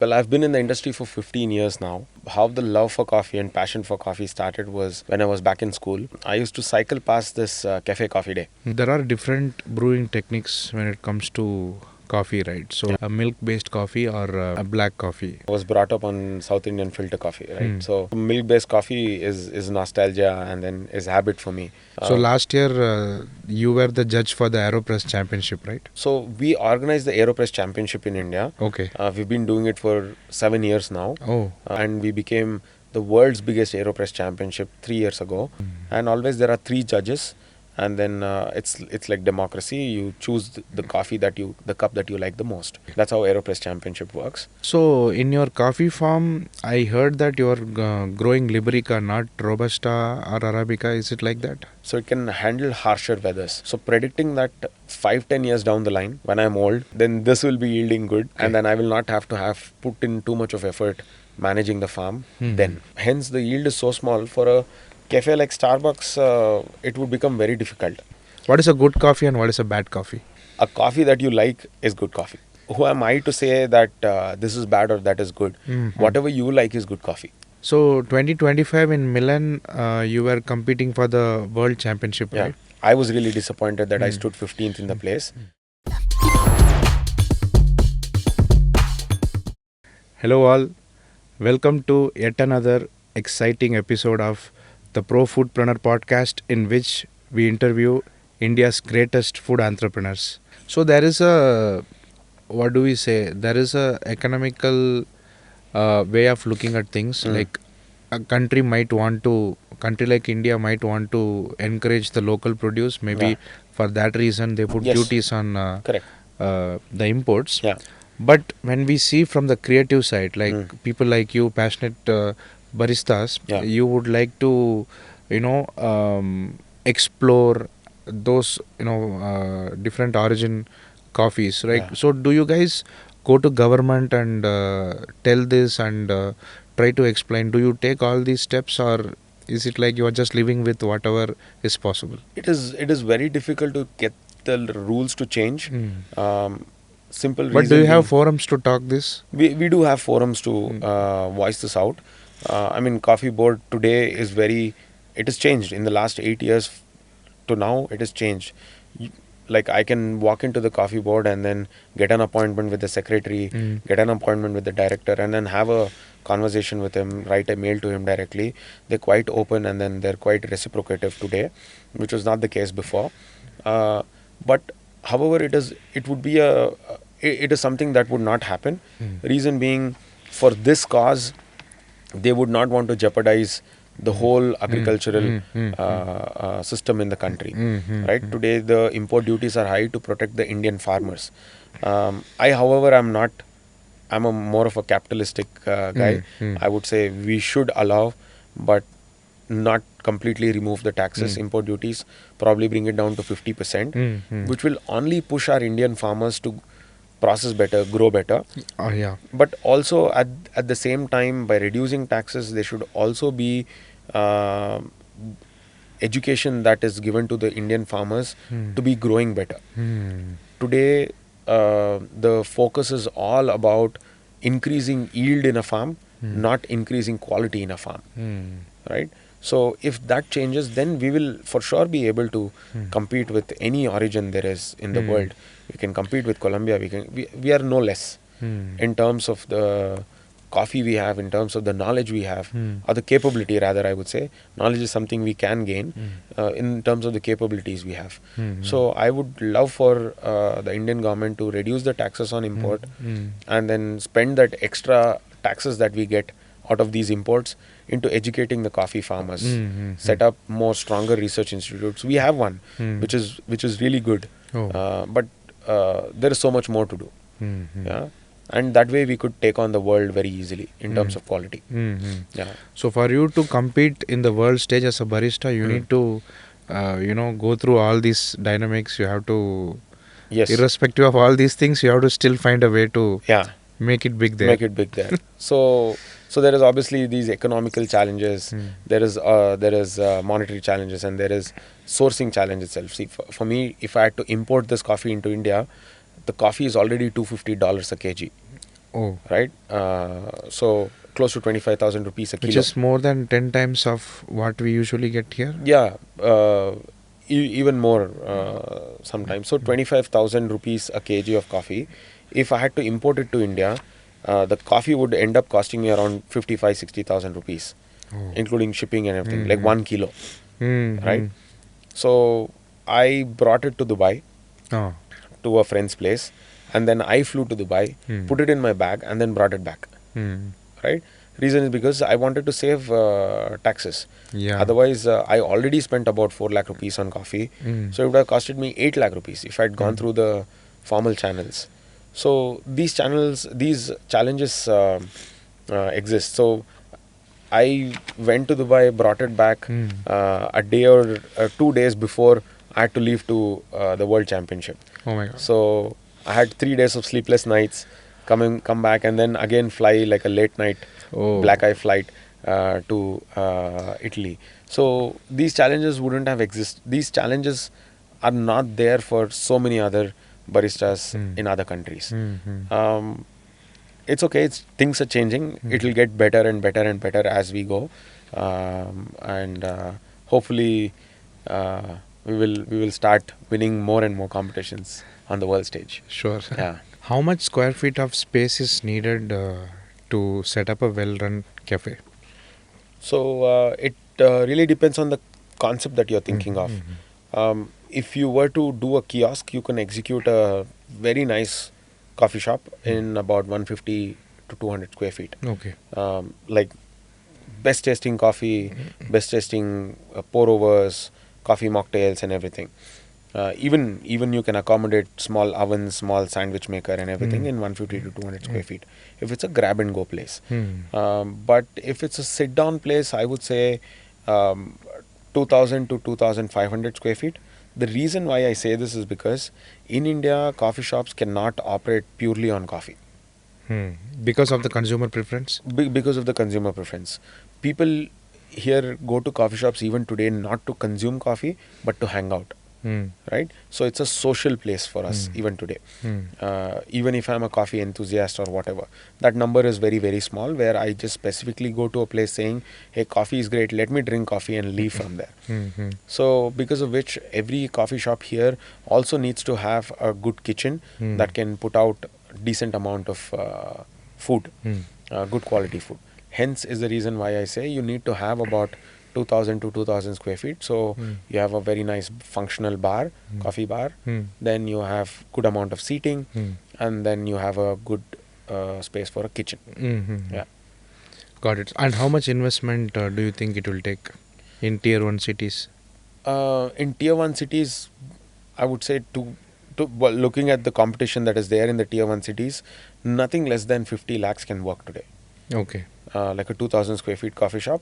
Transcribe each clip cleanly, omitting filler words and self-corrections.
Well, I've been in the industry for 15 years now. How the love for coffee and passion for coffee started was when I was back in school. I used to cycle past this cafe coffee day. There are different brewing techniques when it comes to coffee, right? So, a milk based coffee or a black coffee. I was brought up on South Indian filter coffee, right? Hmm. So milk-based coffee is nostalgia and then is habit for me. So, last year you were the judge for the AeroPress Championship, right? So we organized the AeroPress Championship in India. Okay. We've been doing it for 7 years now. Oh. And we became the world's biggest AeroPress Championship 3 years ago. And always there are three judges. And then it's like democracy. You choose the coffee the cup that you like the most. That's how AeroPress Championship works. So, in your coffee farm, I heard that you are growing Liberica, not Robusta or Arabica. Is it like that? So it can handle harsher weathers. So predicting that 5-10 years down the line, when I'm old, then this will be yielding good, and then I will not have to have put in too much of effort managing the farm. Then, hence the yield is so small. For a cafe like Starbucks, it would become very difficult. What is a good coffee and what is a bad coffee? A coffee that you like is good coffee. Who am I to say that this is bad or that is good? Whatever you like is good coffee. So 2025 in Milan, you were competing for the World Championship, Yeah. right? I was really disappointed that I stood 15th in the place. Hello all, welcome to yet another exciting episode of the Pro Foodpreneur podcast, in which we interview India's greatest food entrepreneurs. So there is a, what do we say, there is a economical way of looking at things. Like a country like India might want to encourage the local produce. Maybe Yeah. for that reason they put Yes. duties on Correct. the imports. Yeah. But when we see from the creative side, like people like you, passionate baristas, Yeah. you would like to, explore those, different origin coffees, right? Yeah. So do you guys go to government and tell this and try to explain? Do you take all these steps, or is it like you are just living with whatever is possible? It is very difficult to get the rules to change. Simple reason. But do you have being- forums to talk this? we do have forums to voice this out. I mean, coffee board today is it has changed in the last 8 years to now. It has changed. Like I can walk into the coffee board and then get an appointment with the secretary, get an appointment with the director, and then have a conversation with him, write a mail to him directly. They're quite open and then they're quite reciprocative today, which was not the case before. But however, it would be it is something that would not happen. Reason being, for this cause, they would not want to jeopardize the whole agricultural system in the country. Right? Today, the import duties are high to protect the Indian farmers. I, however, am not. I'm more of a capitalistic guy. I would say we should allow, but not completely remove the taxes, import duties, probably bring it down to 50%, which will only push our Indian farmers to process better, grow better. Oh, yeah. But also at the same time, by reducing taxes, there should also be education that is given to the Indian farmers to be growing better. Today, the focus is all about increasing yield in a farm, not increasing quality in a farm. Right? So if that changes, then we will for sure be able to compete with any origin there is in the world. We can compete with Colombia. We are no less in terms of the coffee we have, in terms of the knowledge we have, or the capability rather, I would say. Knowledge is something we can gain in terms of the capabilities we have. So I would love for the Indian government to reduce the taxes on import and then spend that extra taxes that we get out of these imports into educating the coffee farmers. Set up more stronger research institutes. We have one, which is really good. But there is so much more to do. Yeah. And that way we could take on the world very easily in terms of quality. Yeah. So for you to compete in the world stage as a barista, you need to, go through all these dynamics. You have to, Yes. irrespective of all these things, you have to still find a way to Yeah. make it big there. Make it big there. So there is obviously these economical challenges. There is monetary challenges, and there is sourcing challenge itself. See, for me, if I had to import this coffee into India, the coffee is already $250 a kg. Oh, right? So close to 25,000 rupees a which kilo. is more than 10 times of what we usually get here. Yeah, even more sometimes. So 25,000 rupees a kg of coffee. If I had to import it to India, the coffee would end up costing me around 55, 60,000 rupees, Oh. including shipping and everything, like Mm-hmm. 1 kilo, right? Mm-hmm. So I brought it to Dubai Oh. to a friend's place, and then I flew to Dubai, put it in my bag, and then brought it back, Mm. right? Reason is because I wanted to save taxes. Yeah. Otherwise, I already spent about 4 lakh rupees on coffee. Mm. So it would have costed me 8 lakh rupees if I had gone Mm. through the formal channels. So these challenges exist. So I went to Dubai, brought it back Mm. a day or 2 days before I had to leave to the World Championship. Oh my God. So I had 3 days of sleepless nights, come back, and then again fly like a late night Oh. black eye flight to Italy. So these challenges wouldn't have existed. These challenges are not there for so many other baristas in other countries. Mm-hmm. It's okay. Things are changing. It'll get better and better and better as we go, and hopefully we will start winning more and more competitions on the world stage. Sure. Yeah. How much square feet of space is needed to set up a well-run cafe? So it really depends on the concept that you're thinking of. If you were to do a kiosk, you can execute a very nice coffee shop in about 150 to 200 square feet. Okay. Like best tasting coffee, best tasting pour overs, coffee mocktails, and everything. Even you can accommodate small ovens, small sandwich maker, and everything in 150 to 200 square feet. If it's a grab and go place, but if it's a sit down place, I would say 2,000 to 2,500 square feet. The reason why I say this is because in India, coffee shops cannot operate purely on coffee. Because of the consumer preference? Because of the consumer preference. People here go to coffee shops even today not to consume coffee but to hang out, right? So it's a social place for us even today. Even if I'm a coffee enthusiast or whatever, that number is very, very small, where I just specifically go to a place saying, hey, coffee is great, let me drink coffee and leave from there. So because of which every coffee shop here also needs to have a good kitchen that can put out decent amount of food, good quality food. Hence is the reason why I say you need to have about 2,000 to 2,000 square feet. So you have a very nice functional bar, coffee bar. Then you have good amount of seating, and then you have a good space for a kitchen. Yeah. Got it. And how much investment do you think it will take in tier 1 cities? In tier 1 cities, I would say well, looking at the competition that is there in the tier 1 cities, nothing less than 50 lakhs can work today. Okay. Like a 2,000 square feet coffee shop,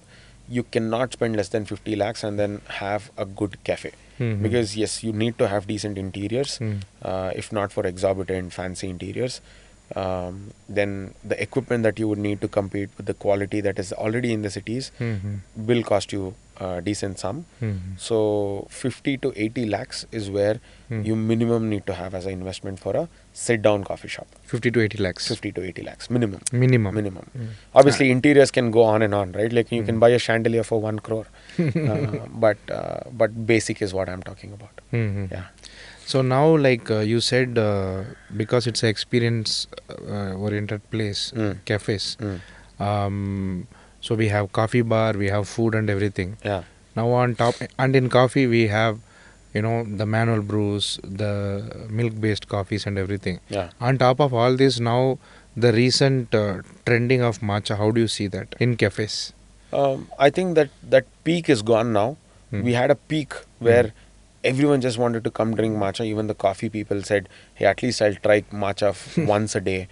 you cannot spend less than 50 lakhs and then have a good cafe. Because yes, you need to have decent interiors, if not for exorbitant fancy interiors. Then the equipment that you would need to compete with the quality that is already in the cities will cost you a decent sum. So 50 to 80 lakhs is where you minimum need to have as an investment for a sit down coffee shop. 50 to 80 lakhs. 50 to 80 lakhs minimum. Minimum. Obviously interiors can go on and on, right? Like you can buy a chandelier for 1 crore. But basic is what I'm talking about. Yeah. So now, like you said, because it's an experience oriented place, cafes. So we have coffee bar, we have food and everything. Yeah. Now on top, and in coffee we have, the manual brews, the milk based coffees and everything. Yeah. On top of all this, now the recent trending of matcha, how do you see that in cafes? I think that peak is gone now. We had a peak where everyone just wanted to come drink matcha. Even the coffee people said, hey, at least I'll try matcha once a day,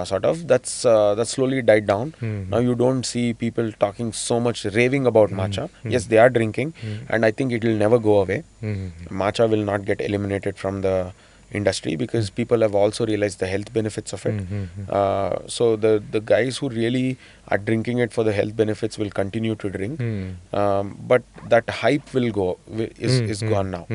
sort of. That's slowly died down. Now you don't see people talking so much, raving about matcha. Yes, they are drinking, and I think it will never go away. Matcha will not get eliminated from the industry because people have also realized the health benefits of it. So the guys who really are drinking it for the health benefits will continue to drink. But that hype will go is gone now.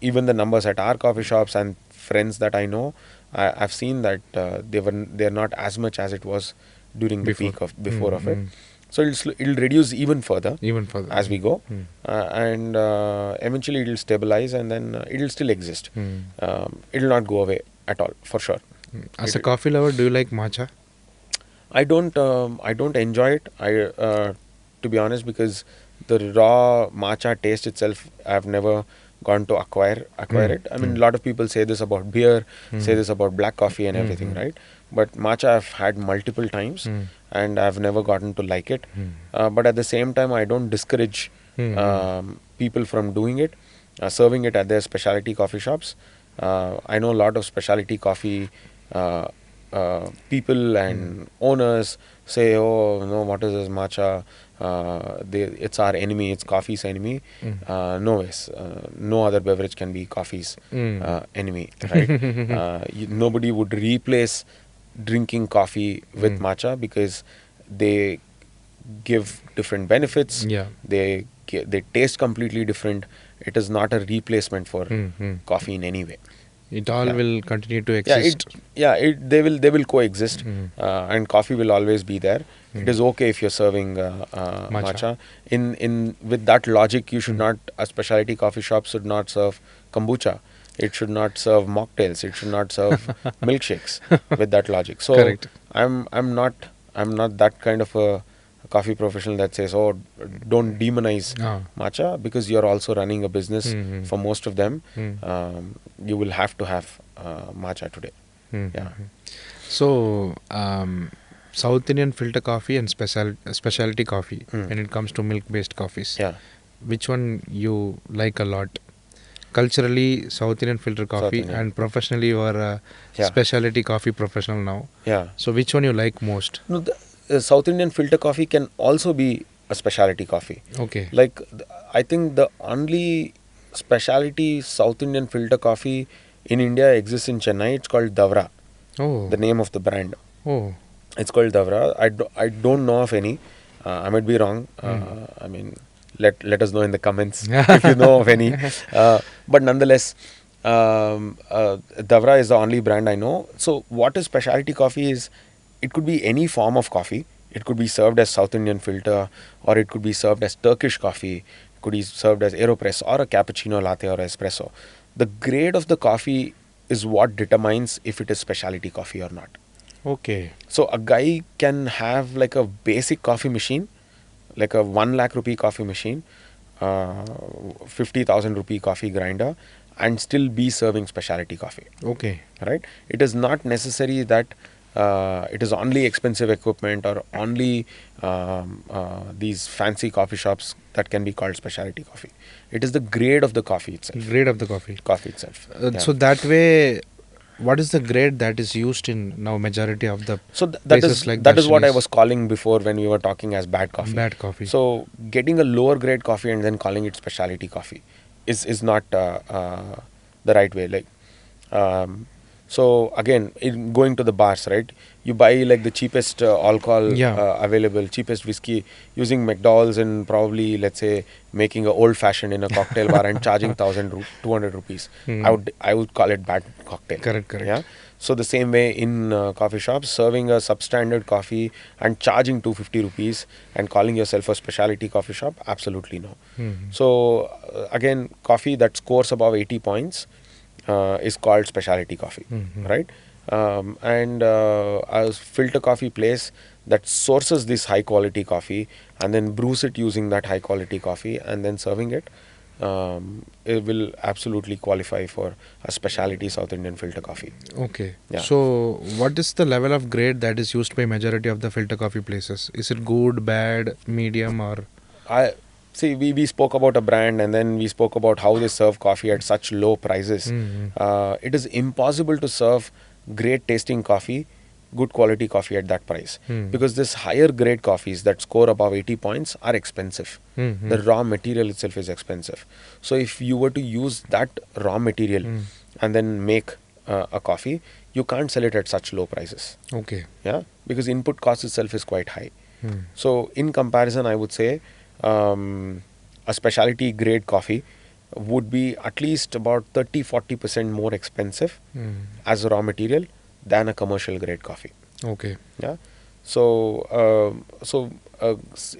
Even the numbers at our coffee shops and friends that I know, I've seen that they're not as much as it was during the Before. peak of before of it. Mm. So it'll reduce even further Even further. as we go, and eventually it'll stabilize, and then it'll still exist. It'll not go away at all, for sure. As a coffee lover, do you like matcha? I don't enjoy it. To be honest, because the raw matcha taste itself, I've never gone to acquire it. I mean, a lot of people say this about beer, say this about black coffee and everything, right? But matcha I've had multiple times, and I've never gotten to like it. But at the same time, I don't discourage people from doing it, serving it at their specialty coffee shops. I know a lot of specialty coffee people and owners say, "Oh no, what is this matcha? It's our enemy. It's coffee's enemy." No ways. No other beverage can be coffee's enemy, right? Nobody would replace drinking coffee with matcha, because they give different benefits. Yeah. They taste completely different. It is not a replacement for coffee in any way. It all Yeah. will continue to Yeah, exist. they will coexist, and coffee will always be there. It is okay if you're serving matcha. In with that logic, you should not, a specialty coffee shop should not serve kombucha. It should not serve mocktails. It should not serve milkshakes. With that logic, so Correct. I'm not that kind of a coffee professional that says, "Oh, don't demonize matcha," because you're also running a business. For most of them, you will have to have matcha today. Yeah. So, South Indian filter coffee and specialty coffee, when it comes to milk-based coffees, Yeah. which one you like a lot? Culturally, South Indian filter coffee, Indian. and professionally, you are a Yeah. specialty coffee professional now. Yeah. So, which one you like most? No, the South Indian filter coffee can also be a specialty coffee. Okay. Like, I think the only specialty South Indian filter coffee in India exists in Chennai. It's called Dwara, Oh. the name of the brand. Oh. It's called Dwara. I don't know of any. I might be wrong. I mean, let us know in the comments if you know of any. But nonetheless, Dwara is the only brand I know. So what is specialty coffee is, it could be any form of coffee. It could be served as South Indian filter, or it could be served as Turkish coffee. It could be served as AeroPress or a cappuccino latte or espresso. The grade of the coffee is what determines if it is specialty coffee or not. Okay. So a guy can have like a basic coffee machine, like a 1 lakh rupee coffee machine, 50,000 rupee coffee grinder, and still be serving specialty coffee. Okay. Right? It is not necessary that it is only expensive equipment or only these fancy coffee shops that can be called specialty coffee. It is the grade of the coffee itself. Grade of the coffee. Coffee itself. Yeah. So that way, what is the grade that is used in now majority of the So that places is like that is what I Darshanis? was calling before when we were talking as bad coffee. Bad coffee. So getting a lower grade coffee and then calling it specialty coffee is not the right way. Like, so again, going to the bars, right? You buy like the cheapest alcohol available, cheapest whiskey, using McDowell's, and probably, let's say, making a old fashioned in a cocktail bar and charging 200 rupees. I would call it bad cocktail. Correct. Yeah. So the same way in coffee shops, serving a substandard coffee and charging 250 rupees and calling yourself a specialty coffee shop, absolutely no. So again, coffee that scores above 80 points is called specialty coffee, right? And a filter coffee place that sources this high quality coffee and then brews it using that high quality coffee and then serving it, it will absolutely qualify for a specialty South Indian filter coffee. Okay. Yeah. So what is the level of grade that is used by majority of the filter coffee places? Is it good, bad, medium, or? See, we spoke about a brand, and then we spoke about how they serve coffee at such low prices. It is impossible to serve great tasting coffee, good quality coffee at that price, because this higher grade coffees that score above 80 points are expensive. The raw material itself is expensive. So if you were to use that raw material and then make a coffee, you can't sell it at such low prices. Okay. Yeah, because input cost itself is quite high. So in comparison, I would say a specialty grade coffee would be at least about 30-40% more expensive as a raw material than a commercial grade coffee. Okay. Yeah. So,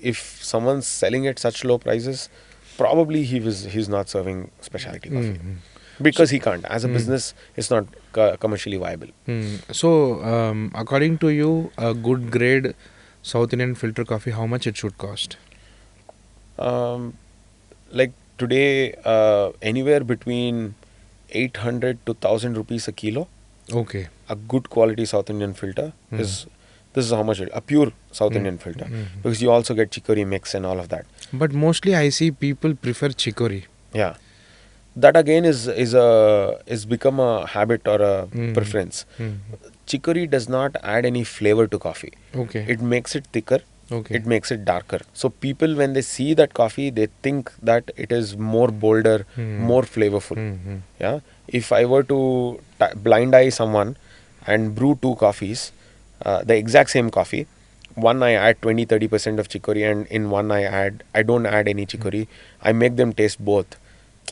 if someone's selling at such low prices, probably he's not serving specialty coffee because he can't. As a business, it's not commercially viable. So, according to you, a good grade South Indian filter coffee, how much it should cost? Like today, anywhere between 800 to 1,000 rupees a kilo. Okay. A good quality South Indian filter is, this is how much a pure South Indian filter, because you also get chicory mix and all of that. But mostly I see people prefer chicory. Yeah, that again is become a habit or a preference. Chicory does not add any flavor to coffee. Okay. It makes it thicker. Okay. It makes it darker. So people, when they see that coffee, they think that it is more bolder, more flavorful. Yeah. If I were to blind eye someone and brew two coffees, the exact same coffee, one I add 20-30% of chicory, and in one I don't add any chicory. I make them taste both.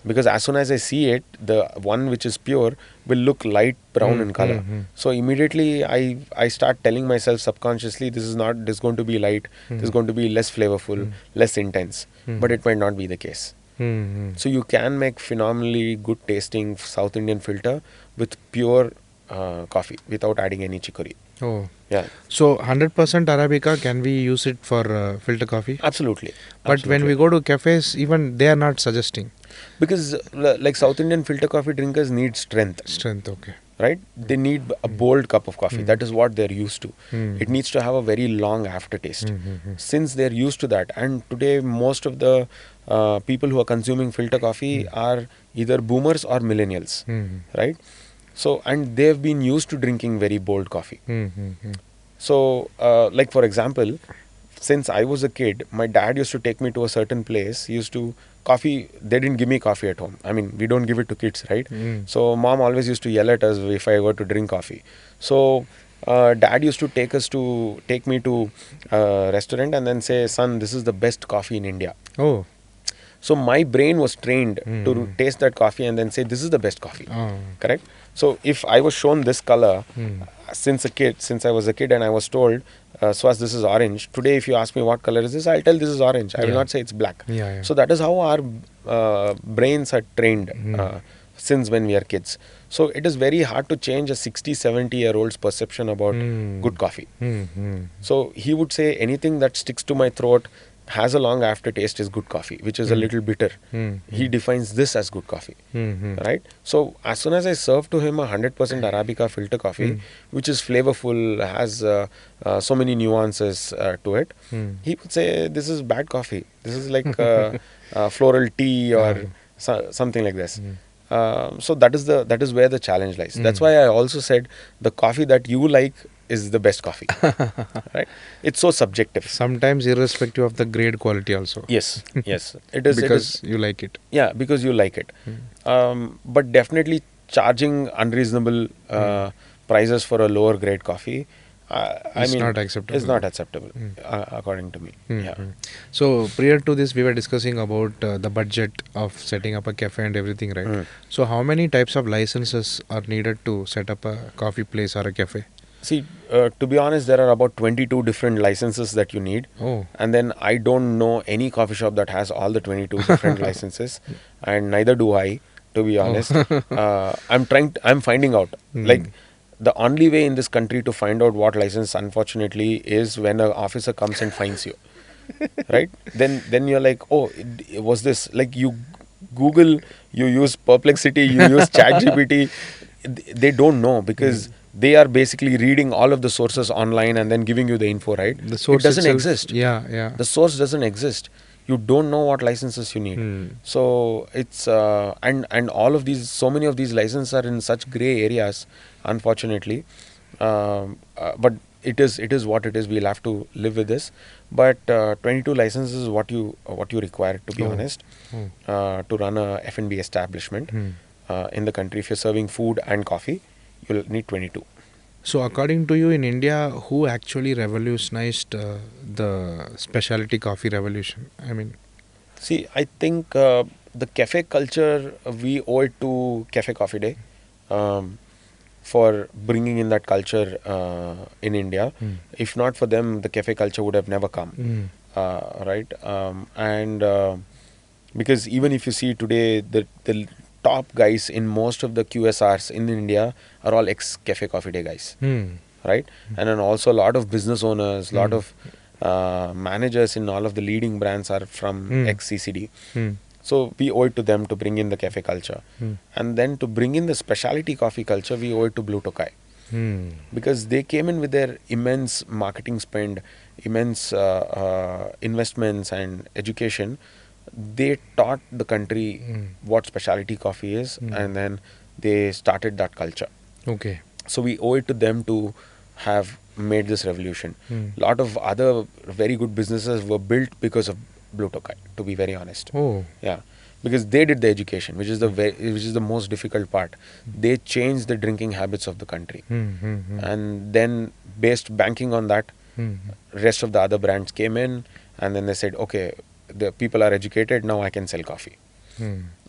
Because as soon as I see it, the one which is pure will look light brown in color. So immediately I start telling myself subconsciously, this is going to be light, this is going to be less flavorful, less intense. But it might not be the case. So you can make phenomenally good tasting South Indian filter with pure coffee without adding any chicory. Oh. Yeah. So 100% Arabica, can we use it for filter coffee? Absolutely. But when we go to cafes, even they are not suggesting. Because like South Indian filter coffee drinkers need strength. Strength, okay. Right? They need a bold cup of coffee. That is what they're used to. It needs to have a very long aftertaste. Since they're used to that, and today most of the people who are consuming filter coffee are either boomers or millennials, right? So, and they've been used to drinking very bold coffee. So, like for example, since I was a kid, my dad used to take me to a certain place. He used to coffee. They didn't give me coffee at home. I mean, we don't give it to kids, right? So mom always used to yell at us if I were to drink coffee. So dad used to take me to a restaurant and then say, "Son, this is the best coffee in India." Oh. So my brain was trained to taste that coffee and then say, "This is the best coffee." Oh. Correct? So if I was shown this color since I was a kid, and I was told, Suhas, this is orange. Today, if you ask me what color is this, I'll tell this is orange. I will not say it's black. Yeah. So that is how our brains are trained since when we are kids. So it is very hard to change a 60, 70-year-old's perception about good coffee. So he would say anything that sticks to my throat, has a long aftertaste, is good coffee, which is a little bitter. He defines this as good coffee, right? So as soon as I serve to him a 100% Arabica filter coffee, which is flavorful, has so many nuances to it, he would say, this is bad coffee. This is like floral tea or something like this. So that is where the challenge lies. That's why I also said the coffee that you like is the best coffee. Right? It's so subjective. Sometimes irrespective of the grade quality also. Yes. It is because you like it. Yeah, because you like it. But definitely charging unreasonable prices for a lower grade coffee, It's not acceptable. Is not acceptable, according to me. Yeah. So prior to this, we were discussing about the budget of setting up a cafe and everything, right? So how many types of licenses are needed to set up a coffee place or a cafe? See, to be honest, there are about 22 different licenses that you need. Oh. And then I don't know any coffee shop that has all the 22 different licenses, and neither do I, to be honest. I'm finding out. Like, the only way in this country to find out what license, unfortunately, is when an officer comes and finds you. Right? Then you're like, oh, was this, like, you Google, you use Perplexity, you use ChatGPT. They don't know, because they are basically reading all of the sources online and then giving you the info, right? The source it doesn't itself, exist. Yeah. The source doesn't exist. You don't know what licenses you need. So it's and all of these, so many of these licenses are in such gray areas, unfortunately. But it is what it is. We'll have to live with this. But 22 licenses is what you require, to be honest, to run a F&B establishment in the country. If you're serving food and coffee, you'll need 22. So according to you, in India, who actually revolutionized the specialty coffee revolution? I mean, see, I think the cafe culture, we owe it to Cafe Coffee Day for bringing in that culture in India. If not for them, the cafe culture would have never come. Right? And because even if you see today, the top guys in most of the QSRs in India are all ex-Cafe Coffee Day guys. Right? And then also a lot of business owners, a lot of managers in all of the leading brands are from ex-CCD. So we owe it to them to bring in the cafe culture. And then to bring in the specialty coffee culture, we owe it to Blue Tokai. Because they came in with their immense marketing spend, immense investments and education. They taught the country what specialty coffee is, and then they started that culture. Okay. So we owe it to them to have made this revolution. A lot of other very good businesses were built because of Blue Tokai, to be very honest. Oh. Yeah, because they did the education, which is the most difficult part. They changed the drinking habits of the country, and then banking on that, rest of the other brands came in, and then they said, okay, the people are educated, now I can sell coffee,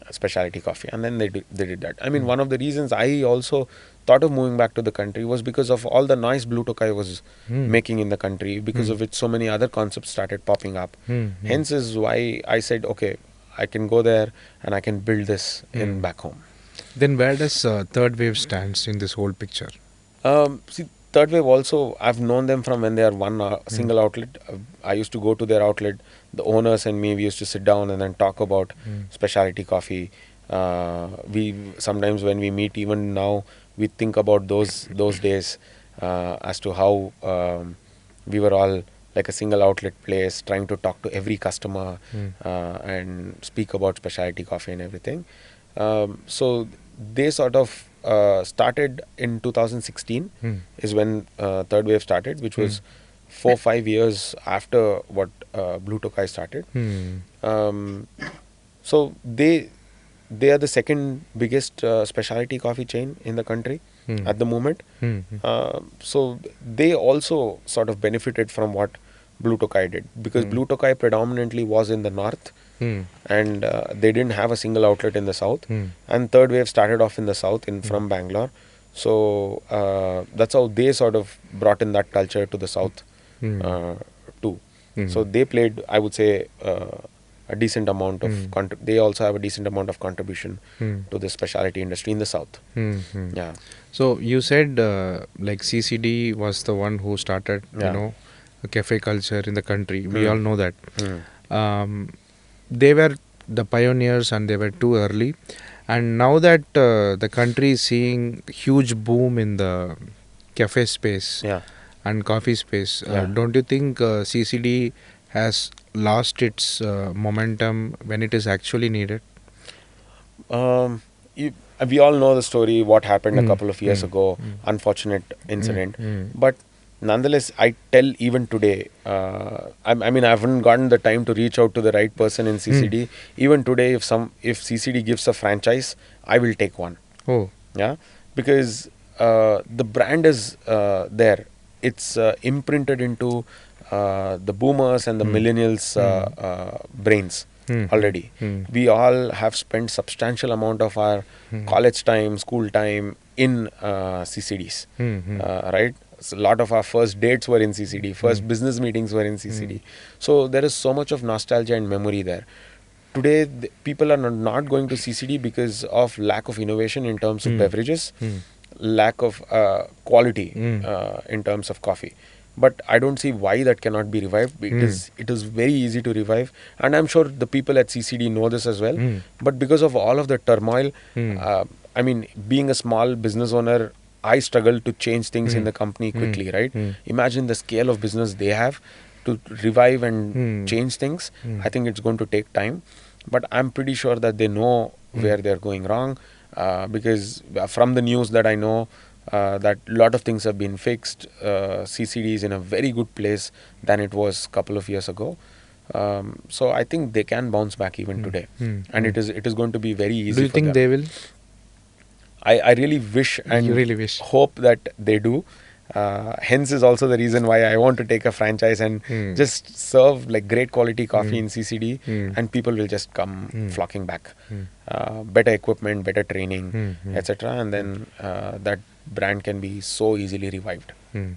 specialty coffee, and then they did that. I mean, one of the reasons I also thought of moving back to the country was because of all the noise Blue Tokai was making in the country, because of which so many other concepts started popping up. Hence is why I said, okay, I can go there and I can build this in back home. Then where does Third Wave stands in this whole picture? See, Third Wave also, I've known them from when they are one single outlet. I used to go to their outlet. The owners and me, we used to sit down and then talk about specialty coffee. We sometimes when we meet, even now, we think about those days as to how we were all like a single outlet place, trying to talk to every customer and speak about specialty coffee and everything. So they sort of started in 2016 is when Third Wave started, which was 4-5 years after what Blue Tokai started. So they are the second biggest specialty coffee chain in the country at the moment. So they also sort of benefited from what Blue Tokai did, because Blue Tokai predominantly was in the north, and they didn't have a single outlet in the south. And Third Wave started off in the south from Bangalore. So that's how they sort of brought in that culture to the south too. So they played, I would say, a decent amount of they also have a decent amount of contribution to the specialty industry in the south. Yeah. So you said like CCD was the one who started, a cafe culture in the country. We all know that. They were the pioneers and they were too early. And now that the country is seeing huge boom in the cafe space and coffee space, don't you think CCD has lost its momentum when it is actually needed? We all know the story, what happened a couple of years ago, unfortunate incident. But nonetheless, I tell even today, I mean, I haven't gotten the time to reach out to the right person in CCD. Even today, if CCD gives a franchise, I will take one. Oh. Yeah, because the brand is there. It's imprinted into the boomers and the millennials' brains already. We all have spent substantial amount of our college time, school time in CCDs, right? So a lot of our first dates were in CCD, first business meetings were in CCD. So there is so much of nostalgia and memory there. Today, people are not going to CCD because of lack of innovation in terms of beverages, lack of quality in terms of coffee. But I don't see why that cannot be revived. It is very easy to revive, and I'm sure the people at CCD know this as well. But because of all of the turmoil, I mean, being a small business owner, I struggle to change things in the company quickly, right? Imagine the scale of business they have to revive and change things. I think it's going to take time, but I'm pretty sure that they know where they're going wrong, because from the news that I know, that a lot of things have been fixed. CCD is in a very good place than it was a couple of years ago. So I think they can bounce back even today, and it is going to be very easy. Do you for think them. they will? I really wish and You really wish. hope that they do, Hence is also the reason why I want to take a franchise and just serve like great quality coffee in CCD, and people will just come flocking back. Better equipment, better training, etc. And then that brand can be so easily revived.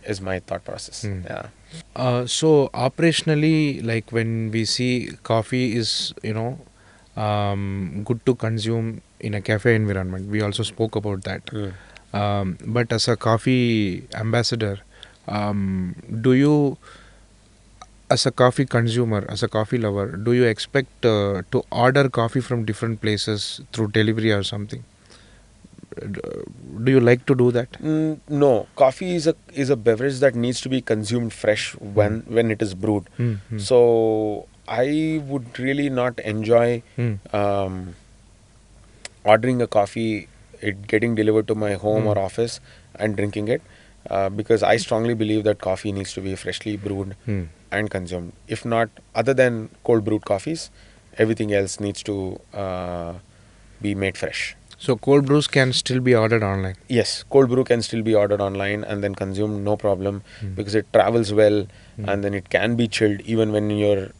Is my thought process. Yeah. So operationally, like when we see coffee is, good to consume in a cafe environment. We also spoke about that. But as a coffee ambassador, do you, as a coffee consumer, as a coffee lover, do you expect to order coffee from different places through delivery or something? Do you like to do that? No, coffee is a beverage that needs to be consumed fresh when it is brewed. So I would really not enjoy ordering a coffee, it getting delivered to my home or office and drinking it, because I strongly believe that coffee needs to be freshly brewed and consumed. If not, other than cold brewed coffees, everything else needs to be made fresh. So cold brews can still be ordered online. Yes, cold brew can still be ordered online and then consumed, no problem, because it travels well, and then it can be chilled even when you're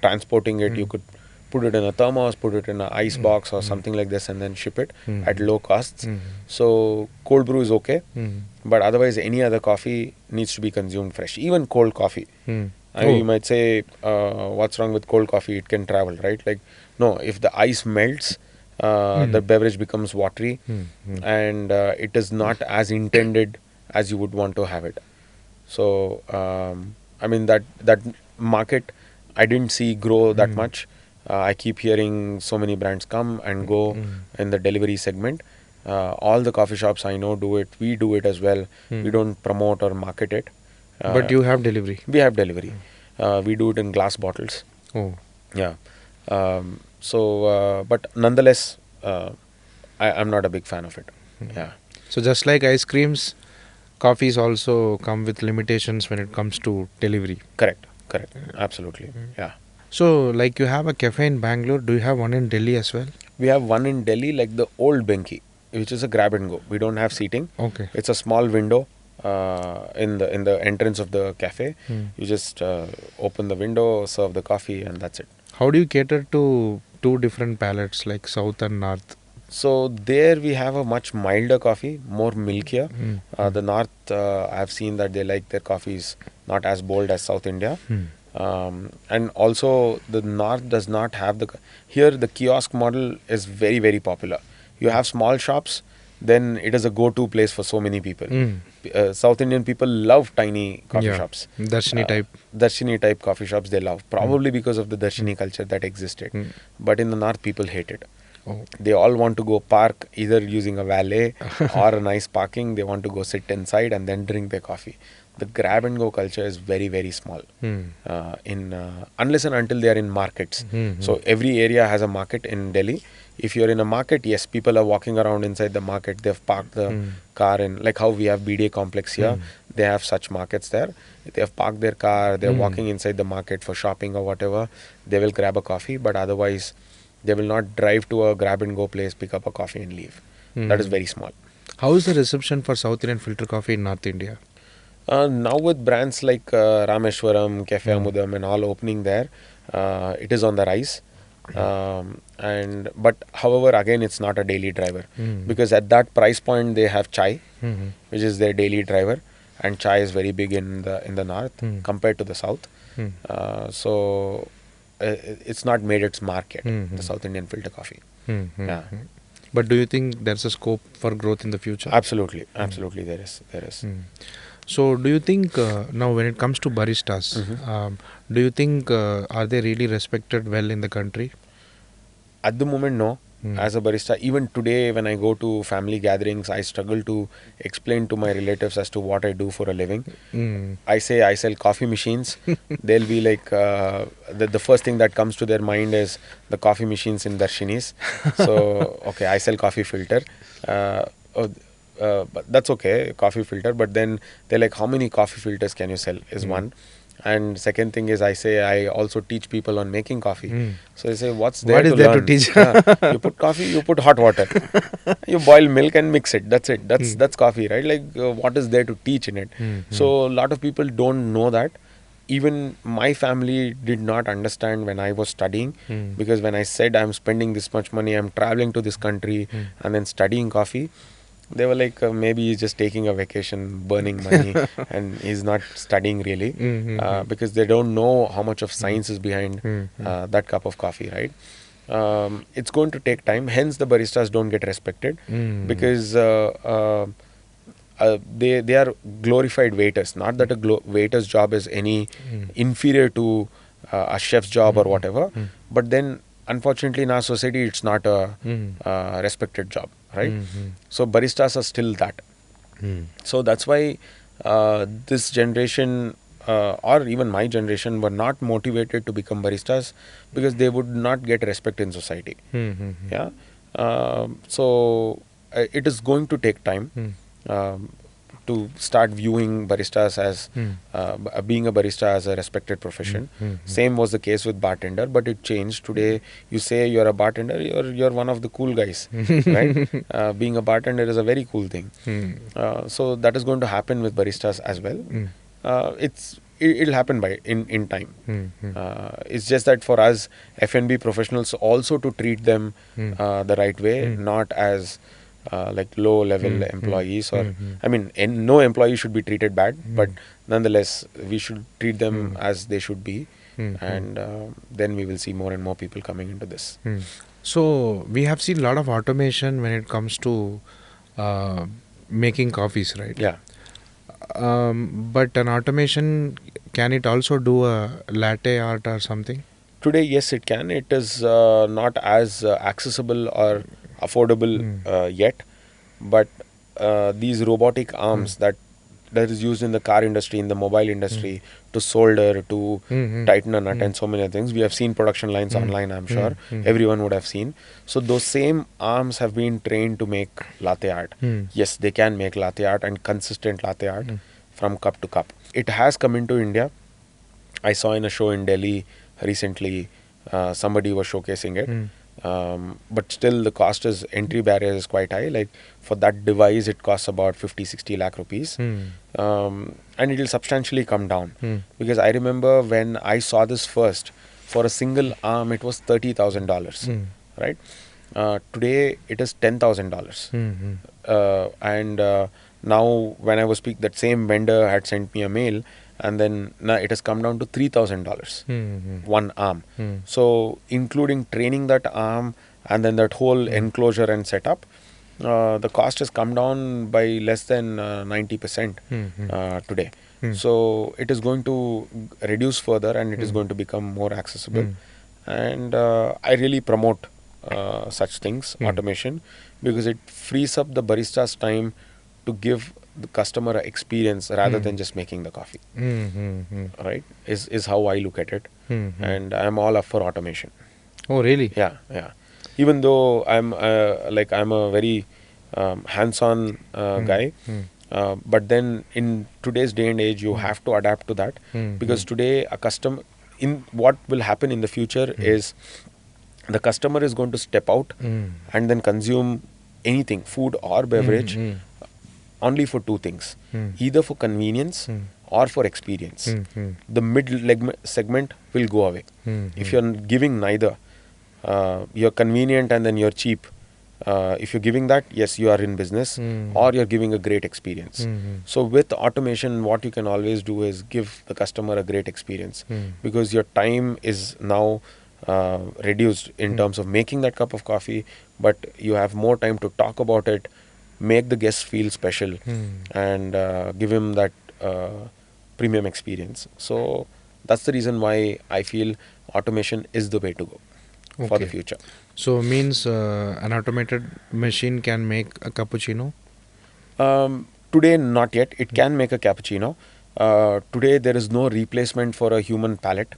transporting it. You could put it in a thermos, put it in an ice box or something like this, and then ship it at low costs. So cold brew is okay, but otherwise any other coffee needs to be consumed fresh, even cold coffee. I mean, you might say, what's wrong with cold coffee? It can travel, right? Like, no, if the ice melts, the beverage becomes watery, and it is not as intended as you would want to have it. So I mean that market I didn't see grow that much. I keep hearing so many brands come and go in the delivery segment. All the coffee shops I know do it. We do it as well. We don't promote or market it. But you have delivery. We have delivery. We do it in glass bottles. Oh. Yeah. But nonetheless, I'm not a big fan of it. Yeah. So just like ice creams, coffees also come with limitations when it comes to delivery. Correct. Absolutely. Yeah. So like you have a cafe in Bangalore, do you have one in Delhi as well? We have one in Delhi, like the old Benki, which is a grab and go. We don't have seating. Okay. It's a small window in the entrance of the cafe. You just open the window, serve the coffee, and that's it. How do you cater to two different palates like south and north? So there we have a much milder coffee, more milkier. The north, I've seen that they like their coffees not as bold as South India. And also the north does not have here the kiosk model is very, very popular. You have small shops, then it is a go-to place for so many people. South Indian people love tiny coffee shops. Darshini type coffee shops they love, probably because of the Darshini culture that existed. But in the north, people hate it. They all want to go park either using a valet or a nice parking. They want to go sit inside and then drink their coffee. The grab and go culture is very, very small unless and until they are in markets. So every area has a market in Delhi. If you're in a market, yes, people are walking around inside the market. They've parked the car in, like how we have BDA complex here. They have such markets there. They have parked their car. They're walking inside the market for shopping or whatever. They will grab a coffee, but otherwise they will not drive to a grab and go place, pick up a coffee and leave. That is very small. How is the reception for South Indian filter coffee in North India? Now with brands like Rameshwaram, Cafe Amudam and all opening there, it is on the rise. But however, again, it's not a daily driver because at that price point they have chai, which is their daily driver, and chai is very big in the north compared to the south. So it's not made its mark yet, the South Indian filter coffee. Yeah. But do you think there's a scope for growth in the future? Absolutely there is. So do you think now when it comes to baristas, do you think are they really respected well in the country? At the moment, no. As a barista, even today when I go to family gatherings, I struggle to explain to my relatives as to what I do for a living. I say I sell coffee machines. They'll be like, the first thing that comes to their mind is the coffee machines in Darshinis. So, okay, I sell coffee filter. But that's okay, coffee filter. But then they're like, how many coffee filters can you sell is one. And second thing is, I also teach people on making coffee. So they say, what's there What is to there to learn? teach? You put coffee, you put hot water, you boil milk and mix it. That's it. That's coffee, right? Like, what is there to teach in it? So a lot of people don't know that. Even my family did not understand when I was studying, because when I said I'm spending this much money, I'm traveling to this country and then studying coffee, they were like, maybe he's just taking a vacation, burning money, and he's not studying really, because they don't know how much of science is behind that cup of coffee, right? It's going to take time. Hence, the baristas don't get respected, because they are glorified waiters. Not that a waiter's job is any inferior to a chef's job or whatever, but then unfortunately in our society it's not a respected job, right? So baristas are still that. So that's why this generation, or even my generation, were not motivated to become baristas, because they would not get respect in society. Yeah. So it is going to take time to start viewing baristas as being a barista as a respected profession. Same was the case with bartender, but it changed. Today, you say you're a bartender, you're one of the cool guys, right? Being a bartender is a very cool thing. So that is going to happen with baristas as well. It'll happen in time. It's just that for us F&B professionals also to treat them the right way, not as like low level employees, or I mean, no employee should be treated bad, but nonetheless we should treat them as they should be, and then we will see more and more people coming into this. So we have seen a lot of automation when it comes to making coffees, right? Yeah. But an automation, can it also do a latte art or something? Today, yes, it can. It is not as accessible or affordable yet, but these robotic arms that is used in the car industry, in the mobile industry, to solder, to tighten a nut, and so many other things. We have seen production lines online, I'm sure. Everyone would have seen. So those same arms have been trained to make latte art. Yes, they can make latte art, and consistent latte art from cup to cup. It has come into India. I saw in a show in Delhi recently, somebody was showcasing it. But still the entry barrier is quite high. Like, for that device it costs about 50-60 lakh rupees, and it will substantially come down, because I remember when I saw this first, for a single arm it was $30,000, right? Today it is $10,000, and now when I was speaking, that same vendor had sent me a mail, and then now it has come down to $3,000 one arm. So including training that arm and then that whole enclosure and setup, the cost has come down by less than 90% today. So it is going to reduce further, and it is going to become more accessible. And I really promote such things, automation, because it frees up the barista's time to give the customer an experience rather than just making the coffee. Right? Is how I look at it. And I'm all up for automation. Oh, really? Yeah. Even though I'm a very hands-on guy, but then in today's day and age, you have to adapt to that, because today what will happen in the future is the customer is going to step out and then consume anything, food or beverage, only for two things, either for convenience or for experience. The segment will go away. If you're giving neither, you're convenient and then you're cheap. If you're giving that, yes, you are in business, or you're giving a great experience. So with automation, what you can always do is give the customer a great experience, because your time is now reduced in terms of making that cup of coffee, but you have more time to talk about it, make the guest feel special, and give him that premium experience. So that's the reason why I feel automation is the way to go for the future. So means an automated machine can make a cappuccino? Today, not yet. It can make a cappuccino. Today, there is no replacement for a human palate.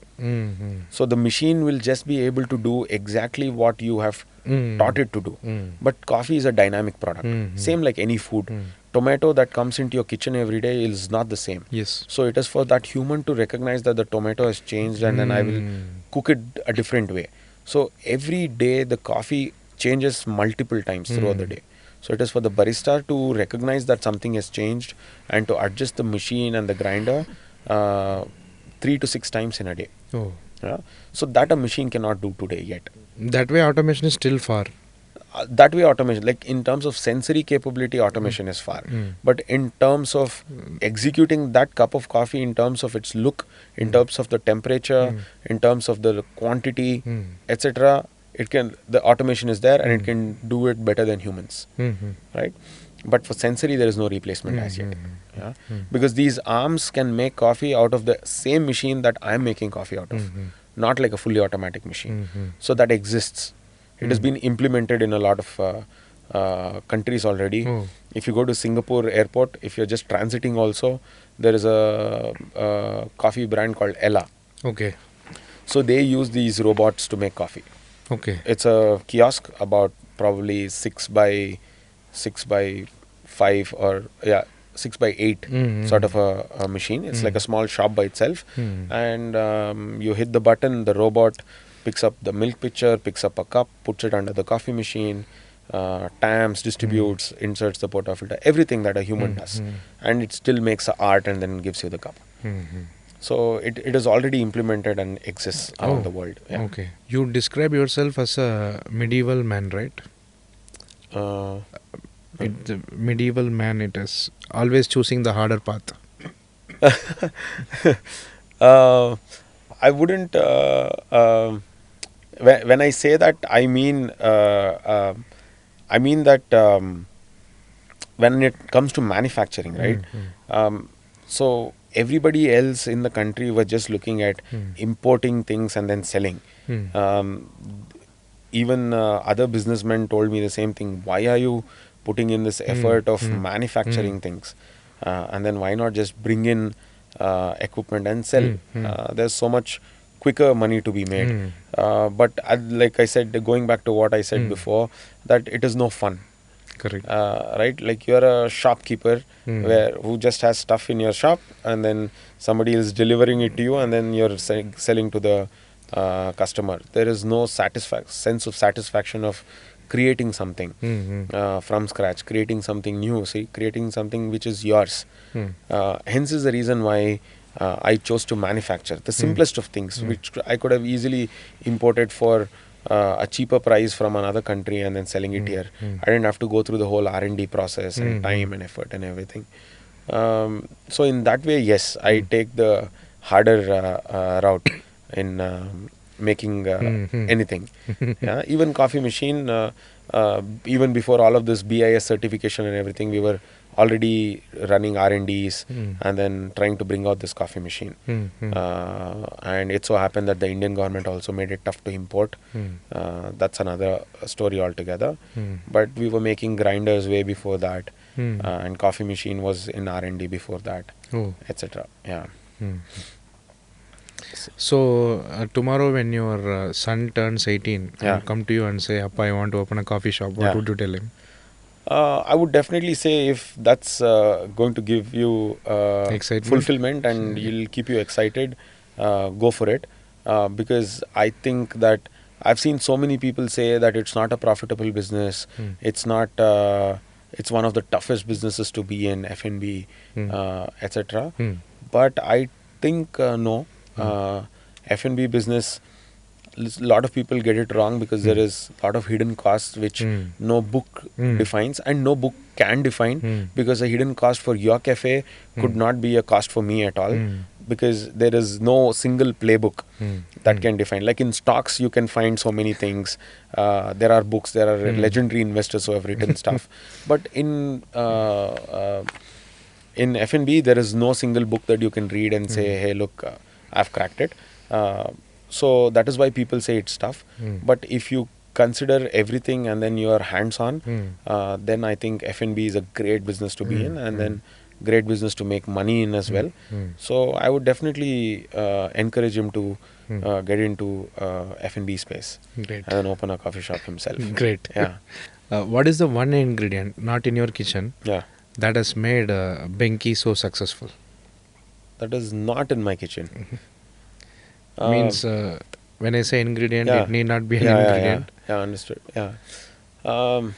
So the machine will just be able to do exactly what you have taught it to do. But coffee is a dynamic product. Same like any food. tomato that comes into your kitchen every day is not the same. Yes. So it is for that human to recognize that the tomato has changed, and then I will cook it a different way. So every day the coffee changes multiple times throughout the day. So it is for the barista to recognize that something has changed and to adjust the machine and the grinder 3 to 6 times in a day. Oh. Yeah? So that a machine cannot do today yet. That way automation is still far. That way automation, like in terms of sensory capability, automation is far. But in terms of executing that cup of coffee, in terms of its look, in terms of the temperature, in terms of the quantity, etc., the automation is there, and it can do it better than humans, right? But for sensory, there is no replacement as yet. Yeah? Because these arms can make coffee out of the same machine that I'm making coffee out of, not like a fully automatic machine. So that exists. It has been implemented in a lot of countries already. If you go to Singapore airport, if you're just transiting also, there is a coffee brand called Ella. Okay. So they use these robots to make coffee. Okay. It's a kiosk about probably 6 by 5 or 6 by 8 sort of a machine. It's like a small shop by itself, and you hit the button, the robot picks up the milk pitcher, picks up a cup, puts it under the coffee machine, tamps, distributes, inserts the portafilter, everything that a human does, and it still makes a art and then gives you the cup. So it is already implemented and exists around the world. Yeah. Okay. You describe yourself as a medieval man, right? The medieval man, it is always choosing the harder path. I wouldn't. When I say that, I mean that when it comes to manufacturing, right? So everybody else in the country was just looking at importing things and then selling. Even other businessmen told me the same thing. Why are you putting in this effort of manufacturing things? And then why not just bring in equipment and sell? There's so much quicker money to be made. But like I said, going back to what I said before, that it is no fun. Correct. Right? Like you're a shopkeeper who just has stuff in your shop, and then somebody is delivering it to you, and then you're selling to the customer. There is no sense of satisfaction of creating something from scratch, creating something new, creating something which is yours. Hence is the reason why I chose to manufacture the simplest of things, which I could have easily imported for a cheaper price from another country and then selling it here. I didn't have to go through the whole R&D process and time and effort and everything. So in that way, yes, I take the harder route in making anything. Yeah, even coffee machine, even before all of this BIS certification and everything, we were already running R&Ds and then trying to bring out this coffee machine. And it so happened that the Indian government also made it tough to import. That's another story altogether. But we were making grinders way before that, and coffee machine was in R&D before that, etc. Yeah. So tomorrow when your son turns 18 and come to you and say, Appa, I want to open a coffee shop, what would you tell him? I would definitely say, if that's going to give you fulfillment and will keep you excited, go for it. Because I think that I've seen so many people say that it's not a profitable business. It's not. It's one of the toughest businesses to be in, F&B, etc. But I think no. F&B business, a lot of people get it wrong because there is a lot of hidden costs which no book defines, and no book can define, because a hidden cost for your cafe could not be a cost for me at all, because there is no single playbook that can define. Like in stocks, you can find so many things. There are books, there are legendary investors who have written stuff. But in F&B, there is no single book that you can read and say, hey, look, I've cracked it. So that is why people say it's tough. But if you consider everything and then you are hands-on, then I think F&B is a great business to be in, and then great business to make money in as well. So I would definitely encourage him to get into F&B space. Great. And then open a coffee shop himself. Great. Yeah. What is the one ingredient, not in your kitchen, that has made Benki so successful? That is not in my kitchen. Means when I say ingredient, Yeah, it need not be an yeah. ingredient. Yeah, understood. Yeah. Um,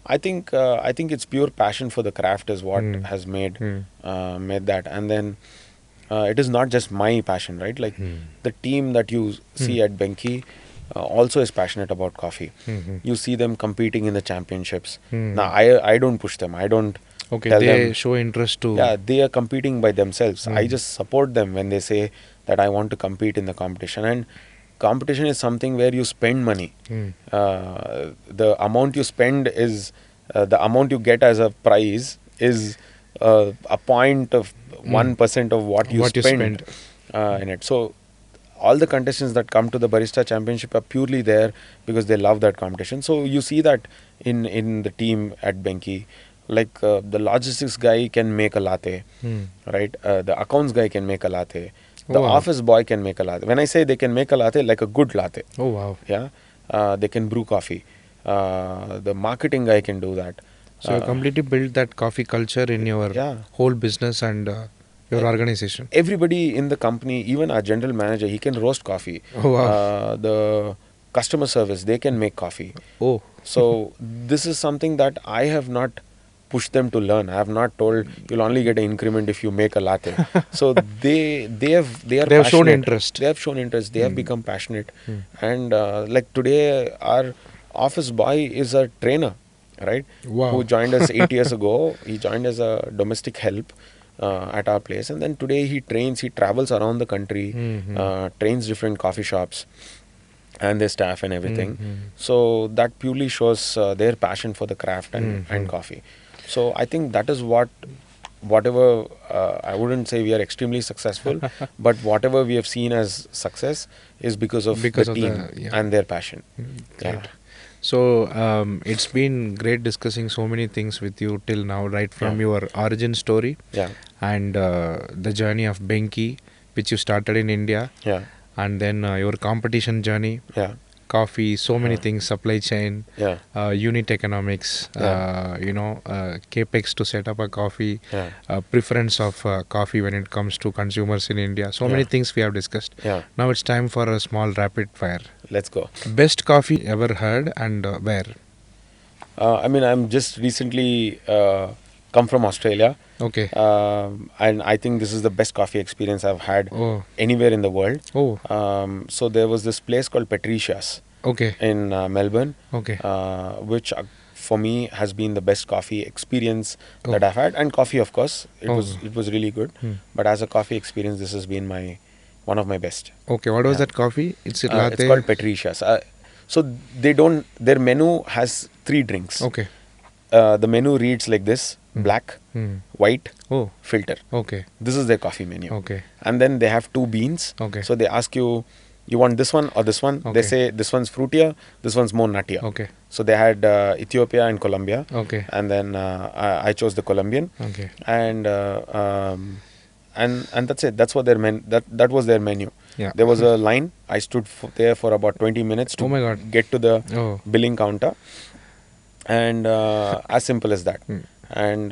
I think it's pure passion for the craft is what Hmm. has made Hmm. made that, and then it is not just my passion, right? Like the team that you see at Benki also is passionate about coffee. Hmm. You see them competing in the championships. Hmm. Now I don't push them. I don't Okay, tell they them. show interest to. Yeah, they are competing by themselves. I Hmm. just support them when they say that I want to compete in the competition. And competition is something where you spend money. Hmm. The amount you spend is the amount you get as a prize is a point of 1% of what you What you spend spend. in it. So all the contestants that come to the Barista Championship are purely there because they love that competition. So you see that in the team at Benki, like the logistics guy can make a latte, Hmm. right? The accounts guy can make a latte. Oh The wow. office boy can make a latte. When I say they can make a latte, like a good latte, Oh wow. yeah, they can brew coffee. The marketing guy can do that. So you completely built that coffee culture in your Yeah. whole business and your organization. Everybody in the company, even our general manager, he can roast coffee. Oh wow. The customer service, they can make coffee. Oh. So this is something that I have not pushed them to learn. I have not told you'll only get an increment if you make a latte. So they are They have shown passionate. interest. They have shown interest. They have become passionate. Hmm. And like today, our office boy is a trainer, right? Who Wow. joined us 8 years ago. He joined as a domestic help at our place, and then today he trains. He travels around the country, trains different coffee shops and their staff and everything. So that purely shows their passion for the craft and coffee. So I think that is whatever I wouldn't say we are extremely successful, but whatever we have seen as success is because of Because the of team the, yeah. and their passion. Great. Yeah. So it's been great discussing so many things with you till now, right from Yeah. your origin story Yeah. and the journey of Benki, which you started in India, Yeah. and then your competition journey, Yeah. coffee, so many things, supply chain, Yeah. unit economics, capex to set up a coffee, Yeah. preference of coffee when it comes to consumers in India. So many Yeah. things we have discussed. Yeah. Now it's time for a small rapid fire. Let's go. Best coffee ever had and where? I mean, I'm just recently come from Australia. Okay. And I think this is the best coffee experience I've had Oh. anywhere in the world. Oh. So there was this place called Patricia's Okay. in Melbourne, Okay. which for me has been the best coffee experience Oh. that I've had. And coffee, of course, it Oh. was really good. But as a coffee experience, this has been one of my best. Okay. What was Yeah. that coffee? It's a latte. It's called Patricia's. So their menu has 3 drinks. Okay. The menu reads like this: black, white, Oh. filter. Okay. This is their coffee menu. Okay. And then they have 2 beans. Okay. So they ask you, you want this one or this one? Okay. They say this one's fruitier, this one's more nuttier. Okay. So they had Ethiopia and Colombia. Okay. And then I chose the Colombian. Okay. And and that's it. That's what that was their menu. Yeah. There was a line. I stood there for about 20 minutes to Oh my God. get to the Oh. billing counter. And as simple as that. And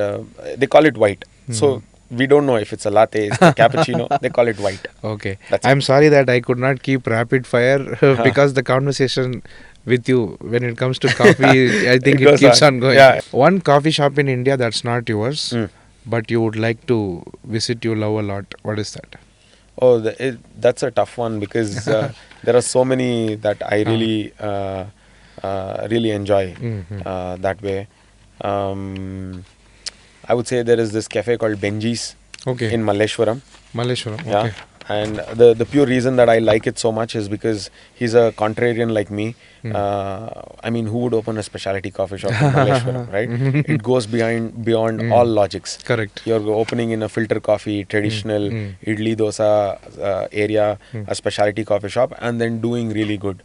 they call it white. So we don't know if it's a latte, it's a cappuccino. They call it white. Okay. That's I'm sorry that I could not keep rapid fire because the conversation with you when it comes to coffee, I think It it goes keeps on. on going. Yeah. One coffee shop in India that's not yours, Mm. but you would like to visit, you love a lot. What is that? Oh, that's a tough one because there are so many that I really enjoy that way. I would say there is this cafe called Benji's Okay. in Malleshwaram. Malleshwaram. Yeah. Okay. And the pure reason that I like it so much is because he's a contrarian like me. I mean, who would open a specialty coffee shop in Malleshwaram, right? It goes beyond all logics. Correct. You're opening in a filter coffee, traditional idli dosa area, a specialty coffee shop, and then doing really good.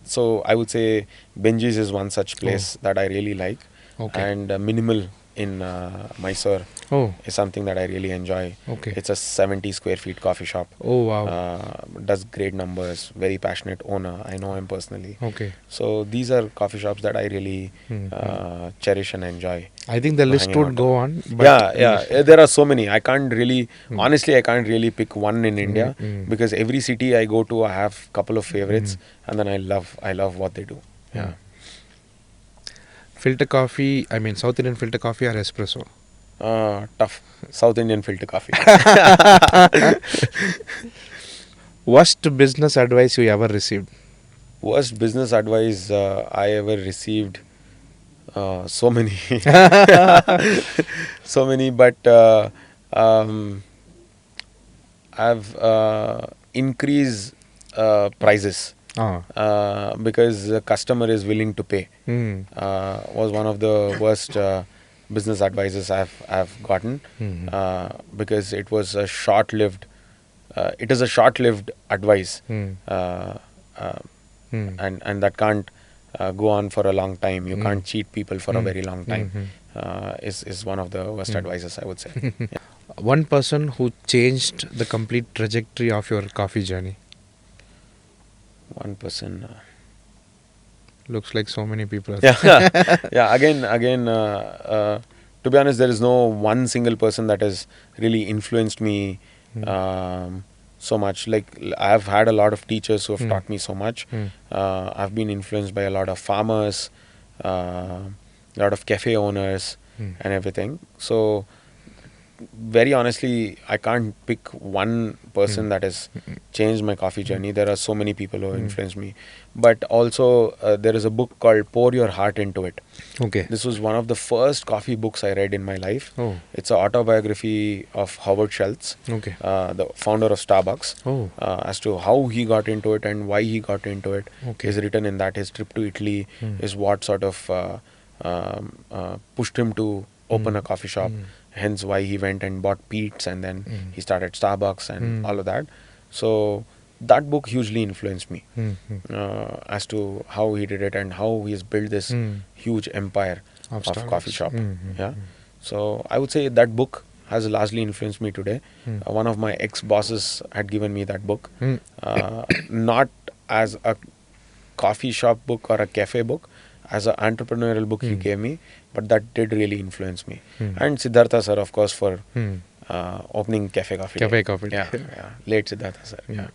So I would say Benji's is one such place that I really like. Okay. And minimal in Mysore Oh, is something that I really enjoy. okay. It's a 70 square feet coffee shop. Oh, wow. Does great numbers. Very passionate owner. I know him personally. Okay. So these are coffee shops that I really cherish and enjoy. I think the list hanging would out. go on. But Yeah. There are so many. I can't really, honestly, I can't really pick one in India mm. because every city I go to, I have a couple of favorites, and then I love what they do. Yeah. Filter coffee, I mean South Indian filter coffee or espresso? Tough. South Indian filter coffee. Worst business advice you ever received? Worst business advice I ever received. So many. So many, but I've increased prices because the customer is willing to pay. Was one of the worst business advices I've gotten because it was a short-lived. It is a short-lived advice, and that can't go on for a long time. You can't cheat people for a very long time. Is one of the worst advices, I would say. One person who changed the complete trajectory of your coffee journey? One person. Looks like so many people. Yeah. Again. To be honest, there is no one single person that has really influenced me so much. Like, I've had a lot of teachers who have taught me so much. I've been influenced by a lot of farmers, a lot of cafe owners, and everything. So, very honestly, I can't pick one person that has changed my coffee journey. There are so many people who have influenced me. But also, there is a book called Pour Your Heart Into It. Okay. This was one of the first coffee books I read in my life. Oh. It's an autobiography of Howard Schultz, Okay. the founder of Starbucks. Oh. As to how he got into it and why he got into it Okay. is written in that. His trip to Italy is what sort of pushed him to open a coffee shop. Hence why he went and bought Pete's, and then he started Starbucks and all of that. So that book hugely influenced me as to how he did it and how he's built this huge empire of coffee shop. Yeah. So I would say that book has largely influenced me today. One of my ex-bosses had given me that book, not as a coffee shop book or a cafe book, as an entrepreneurial book he gave me, but that did really influence me. And Siddhartha sir, of course, for opening Cafe Coffee Day. Cafe Coffee Day. Yeah. Late Siddhartha sir. Yeah.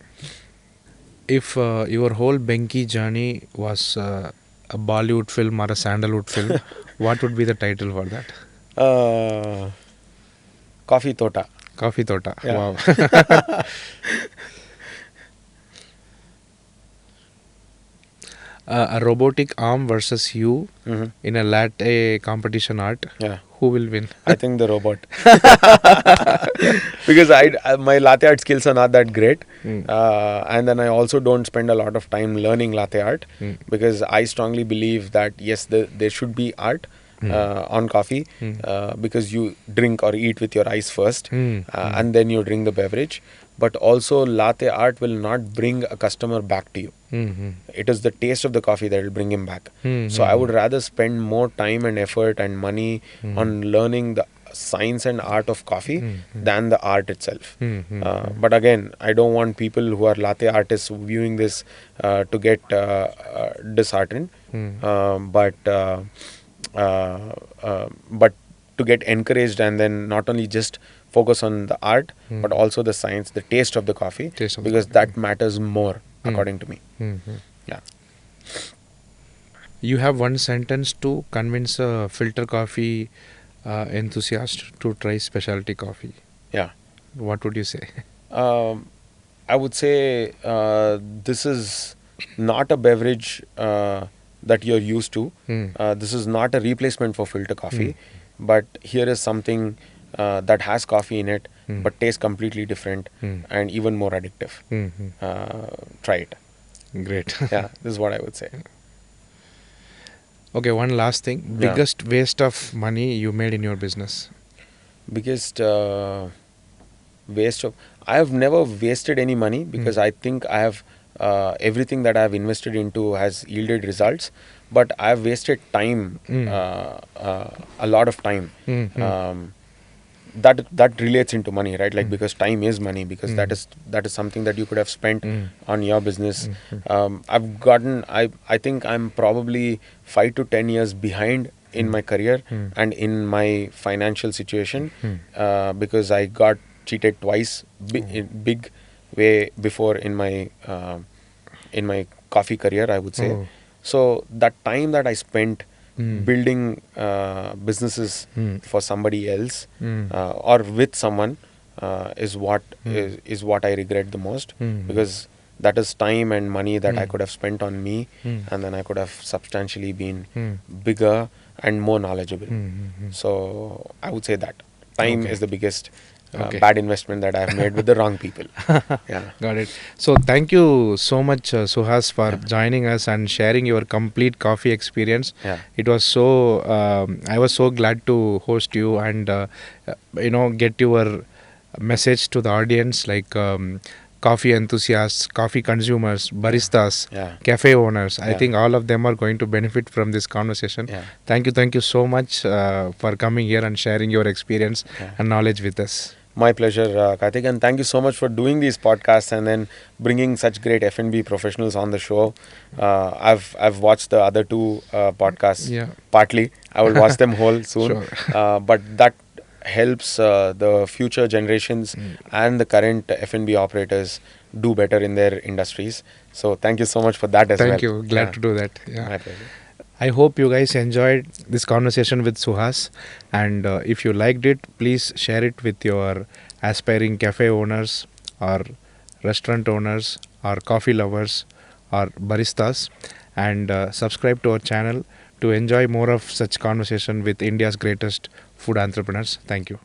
If your whole Benki journey was a Bollywood film or a Sandalwood film, what would be the title for that? Coffee Tota. Coffee Tota. Yeah. Wow. A robotic arm versus you in a latte competition art. Yeah. Who will win? I think the robot. Because my latte art skills are not that great. And then I also don't spend a lot of time learning latte art because I strongly believe that yes, there should be art on coffee because you drink or eat with your eyes first and then you drink the beverage. But also latte art will not bring a customer back to you. It is the taste of the coffee that will bring him back. So I would rather spend more time and effort and money on learning the science and art of coffee than the art itself. But again, I don't want people who are latte artists viewing this to get disheartened. But to get encouraged and then not only just focus on the art but also the science, the taste of the coffee, because that matters more according to me. Yeah. You have one sentence to convince a filter coffee enthusiast to try specialty coffee. Yeah. What would you say? I would say this is not a beverage that you're used to. This is not a replacement for filter coffee, but here is something that has coffee in it but tastes completely different and even more addictive. Try it. Great. Yeah, this is what I would say. Okay, one last thing. Biggest waste of money you made in your business? Biggest waste of... I have never wasted any money because I think I have everything that I've invested into has yielded results, but I've wasted time, a lot of time. That relates into money, right? Like, because time is money, because that is something that you could have spent on your business. I think I'm probably 5 to 10 years behind in my career and in my financial situation, because I got cheated twice, in big way, before in my coffee career, I would say. Oh. So that time that I spent building businesses for somebody else, or with someone, is what I regret the most, because that is time and money that I could have spent on me, and then I could have substantially been bigger and more knowledgeable. So I would say that time Okay. is the biggest Okay. bad investment that I have made with the wrong people. Yeah. Got it. So thank you so much, Suhas, for joining us and sharing your complete coffee experience. Yeah. It was so. I was so glad to host you and get your message to the audience, like coffee enthusiasts, coffee consumers, baristas, Yeah. cafe owners. I Yeah. think all of them are going to benefit from this conversation. Yeah. Thank you so much for coming here and sharing your experience and knowledge with us. My pleasure, Karthikeyan. Thank you so much for doing these podcasts and then bringing such great F&B professionals on the show. I've watched the other two podcasts Yeah. partly. I will watch them whole soon. Sure. But that helps the future generations and the current F&B operators do better in their industries. So thank you so much for that as well. Thank you. Glad Yeah. to do that. Yeah. My pleasure. I hope you guys enjoyed this conversation with Suhas, and if you liked it, please share it with your aspiring cafe owners or restaurant owners or coffee lovers or baristas, and subscribe to our channel to enjoy more of such conversation with India's greatest food entrepreneurs. Thank you.